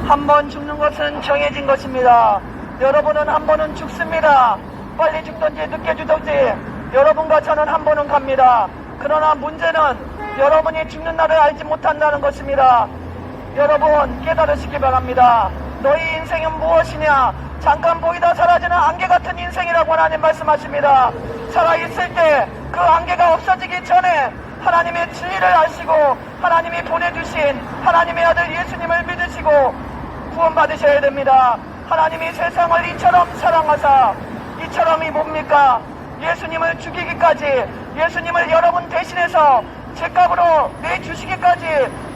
한 번 죽는 것은 정해진 것입니다. 여러분은 한 번은 죽습니다. 빨리 죽든지 늦게 죽든지 여러분과 저는 한 번은 갑니다. 그러나 문제는 여러분이 죽는 날을 알지 못한다는 것입니다. 여러분 깨달으시기 바랍니다. 너희 인생은 무엇이냐? 잠깐 보이다 사라지는 안개 같은 인생이라고 하나님 말씀하십니다. 살아있을 때 그 안개가 없어지기 전에 하나님의 진리를 아시고 하나님이 보내주신 하나님의 아들 예수님을 믿으시고 구원받으셔야 됩니다. 하나님이 세상을 이처럼 사랑하사, 이처럼이 뭡니까? 예수님을 죽이기까지, 예수님을 여러분 대신해서 죄값으로 내주시기까지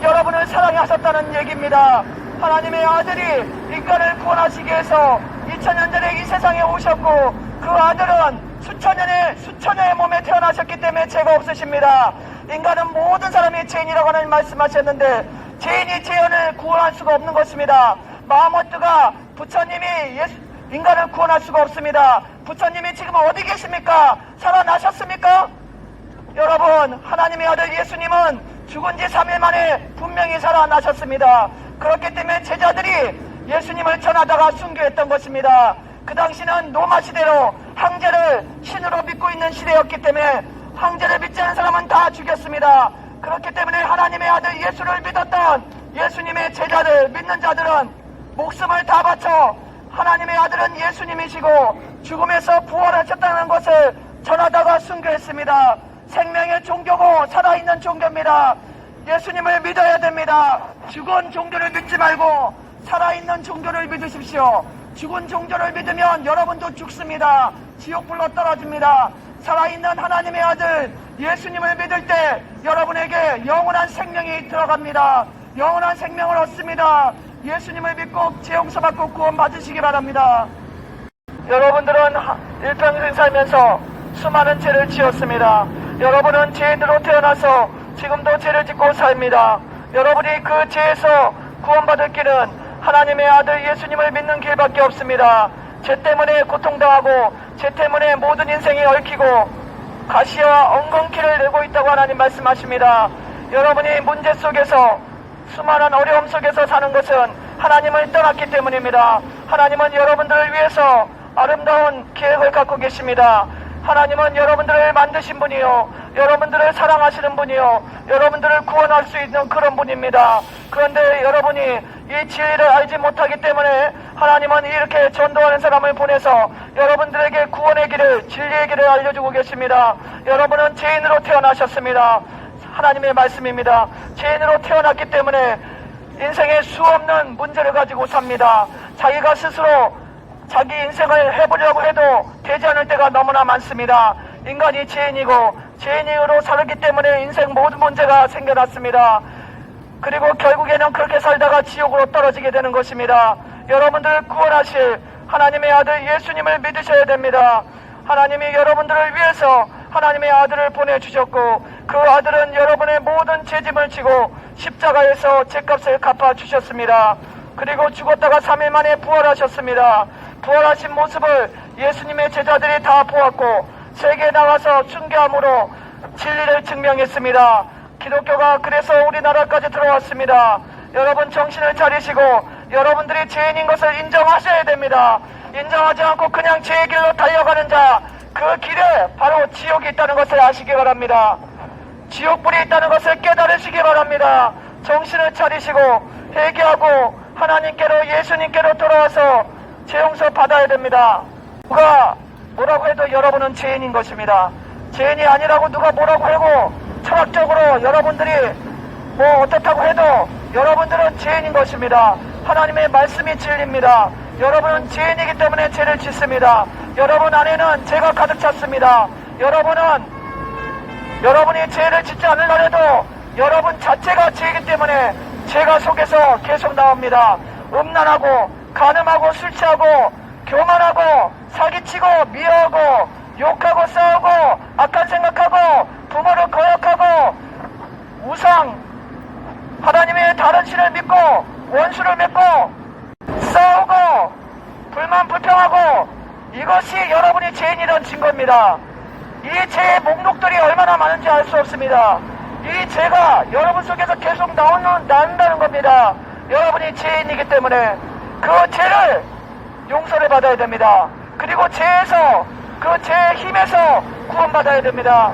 여러분을 사랑하셨다는 얘기입니다. 하나님의 아들이 인간을 구원하시기 위해서 2000년 전에 이 세상에 오셨고, 그 아들은 수천년의 몸에 태어나셨기 때문에 죄가 없으십니다. 인간은 모든 사람이 죄인이라고 하나님 말씀하셨는데, 죄인이 죄인을 구원할 수가 없는 것입니다. 마하모트가 부처님이 인간을 구원할 수가 없습니다. 부처님이 지금 어디 계십니까? 살아나셨습니까? 여러분, 하나님의 아들 예수님은 죽은 지 3일 만에 분명히 살아나셨습니다. 그렇기 때문에 제자들이 예수님을 전하다가 순교했던 것입니다. 그 당시는 로마 시대로 황제를 신으로 믿고 있는 시대였기 때문에 황제를 믿지 않은 사람은 다 죽였습니다. 그렇기 때문에 하나님의 아들 예수를 믿었던 예수님의 제자들, 믿는 자들은 목숨을 다 바쳐 하나님의 아들은 예수님이시고 죽음에서 부활하셨다는 것을 전하다가 순교했습니다. 생명의 종교고 살아있는 종교입니다. 예수님을 믿어야 됩니다. 죽은 종교를 믿지 말고 살아있는 종교를 믿으십시오. 죽은 종교를 믿으면 여러분도 죽습니다. 지옥불로 떨어집니다. 살아있는 하나님의 아들 예수님을 믿을 때 여러분에게 영원한 생명이 들어갑니다. 영원한 생명을 얻습니다. 예수님을 믿고 죄 용서받고 구원 받으시기 바랍니다. 여러분들은 일평생 살면서 수많은 죄를 지었습니다. 여러분은 죄인으로 태어나서 지금도 죄를 짓고 삽니다. 여러분이 그 죄에서 구원받을 길은 하나님의 아들 예수님을 믿는 길밖에 없습니다. 죄 때문에 고통당하고 죄 때문에 모든 인생이 얽히고 가시와 엉겅퀴를 내고 있다고 하나님 말씀하십니다. 여러분이 문제 속에서 수많은 어려움 속에서 사는 것은 하나님을 떠났기 때문입니다. 하나님은 여러분들을 위해서 아름다운 계획을 갖고 계십니다. 하나님은 여러분들을 만드신 분이요, 여러분들을 사랑하시는 분이요, 여러분들을 구원할 수 있는 그런 분입니다. 그런데 여러분이 이 진리를 알지 못하기 때문에 하나님은 이렇게 전도하는 사람을 보내서 여러분들에게 구원의 길을, 진리의 길을 알려주고 계십니다. 여러분은 죄인으로 태어나셨습니다. 하나님의 말씀입니다. 죄인으로 태어났기 때문에 인생에 수없는 문제를 가지고 삽니다. 자기가 스스로 자기 인생을 해보려고 해도 되지 않을 때가 너무나 많습니다. 인간이 죄인이고 죄인으로 살기 때문에 인생 모든 문제가 생겨났습니다. 그리고 결국에는 그렇게 살다가 지옥으로 떨어지게 되는 것입니다. 여러분들을 구원하실 하나님의 아들 예수님을 믿으셔야 됩니다. 하나님이 여러분들을 위해서 하나님의 아들을 보내주셨고, 그 아들은 여러분의 모든 죄짐을 지고 십자가에서 죄값을 갚아주셨습니다. 그리고 죽었다가 3일 만에 부활하셨습니다. 부활하신 모습을 예수님의 제자들이 다 보았고 세계에 나가서 순교함으로 진리를 증명했습니다. 기독교가 그래서 우리나라까지 들어왔습니다. 여러분 정신을 차리시고 여러분들이 죄인인 것을 인정하셔야 됩니다. 인정하지 않고 그냥 죄의 길로 달려가는 자, 그 길에 바로 지옥이 있다는 것을 아시기 바랍니다. 지옥불이 있다는 것을 깨달으시기 바랍니다. 정신을 차리시고 회개하고 하나님께로, 예수님께로 돌아와서 죄 용서 받아야 됩니다. 누가 뭐라고 해도 여러분은 죄인인 것입니다. 죄인이 아니라고 누가 뭐라고 하고 철학적으로 여러분들이 뭐 어떻다고 해도 여러분들은 죄인인 것입니다. 하나님의 말씀이 진리입니다. 여러분은 죄인이기 때문에 죄를 짓습니다. 여러분 안에는 죄가 가득 찼습니다. 여러분이 죄를 짓지 않으려 해도 여러분 자체가 죄이기 때문에 죄가 속에서 계속 나옵니다. 음란하고 간음하고 술 취하고 교만하고 사기치고 미워하고 욕하고 싸우고 악한 생각하고 부모를 거역하고 우상 하나님의 다른 신을 믿고 원수를 맺고 싸우고 불만 불평하고, 이것이 여러분이 죄인이라는 증거입니다. 이 죄의 목록들이 얼마나 많은지 알 수 없습니다. 이 죄가 여러분 속에서 계속 나온다는 겁니다. 여러분이 죄인이기 때문에 그 죄를 용서를 받아야 됩니다. 그리고 죄에서 그 죄의 힘에서 구원받아야 됩니다.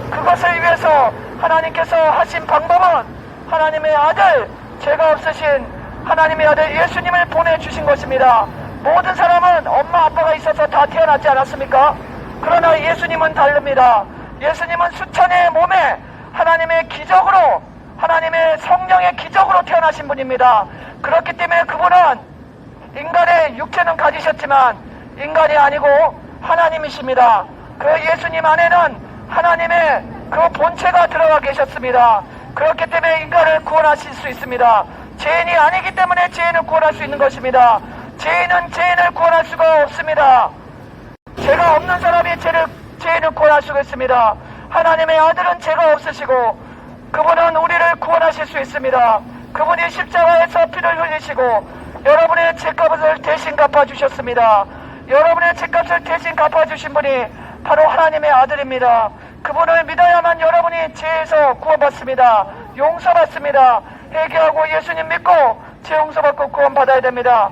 그것을 위해서 하나님께서 하신 방법은 하나님의 아들, 죄가 없으신 하나님의 아들 예수님을 보내주신 것입니다. 모든 사람은 엄마 아빠가 있어서 다 태어났지 않았습니까? 그러나 예수님은 다릅니다. 예수님은 수천의 몸에 하나님의 기적으로, 하나님의 성령의 기적으로 태어나신 분입니다. 그렇기 때문에 그분은 인간의 육체는 가지셨지만 인간이 아니고 하나님이십니다. 그 예수님 안에는 하나님의 그 본체가 들어가 계셨습니다. 그렇기 때문에 인간을 구원하실 수 있습니다. 죄인이 아니기 때문에 죄인을 구원할 수 있는 것입니다. 죄인은 죄인을 구원할 수가 없습니다. 죄가 없는 사람이 죄인을 구원할 수가 있습니다. 하나님의 아들은 죄가 없으시고 그분은 우리를 구원하실 수 있습니다. 그분이 십자가에서 피를 흘리시고 여러분의 죄값을 대신 갚아주셨습니다. 여러분의 죄값을 대신 갚아주신 분이 바로 하나님의 아들입니다. 그분을 믿어야만 여러분이 죄에서 구원받습니다. 용서받습니다. 회개하고 예수님 믿고 죄 용서받고 구원받아야 됩니다.